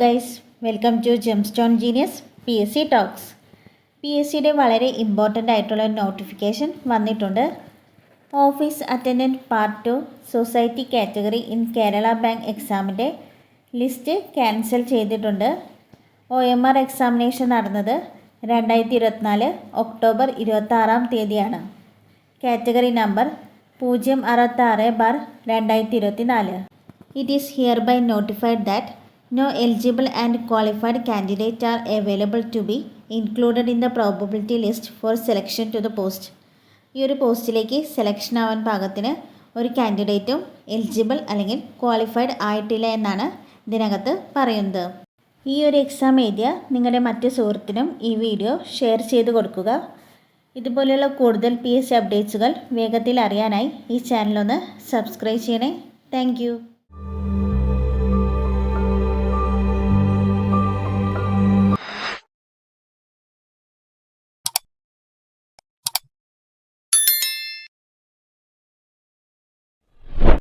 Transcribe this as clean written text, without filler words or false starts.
Guys, welcome to gemstone genius PSC talks. PSCയുടെ വളരെ important ആയിട്ടുള്ള നോട്ടിഫിക്കേഷൻ വന്നിട്ടുണ്ട്. Office attendant part 2 society category in Kerala bank എക്സാമിൻ്റെ list cancel ചെയ്തിട്ടുണ്ട്. OMR എക്സാമിനേഷൻ നടന്നത് 2024 October 26 category number 066/2024. It is hereby notified that no eligible and qualified candidate are available to be included in the probability list for selection to the post. ഈ ഒരു പോസ്റ്റിലേക്ക് selection ആവാൻ പാകത്തിന് ഒരു കാൻഡിഡേറ്റും eligible അല്ലെങ്കിൽ qualified ആയിട്ടില്ല എന്നാണ് ഇതിനകത്ത് പറയുന്നത്. ഈ ഒരു എക്സാം എഴുതിയ നിങ്ങളുടെ മറ്റ് സുഹൃത്തിനും ഈ വീഡിയോ ഷെയർ ചെയ്ത് കൊടുക്കുക. ഇതുപോലെയുള്ള കൂടുതൽ PSC അപ്ഡേറ്റ്സുകൾ വേഗത്തിൽ അറിയാനായി ഈ ചാനലൊന്ന് സബ്സ്ക്രൈബ് ചെയ്യണേ. താങ്ക്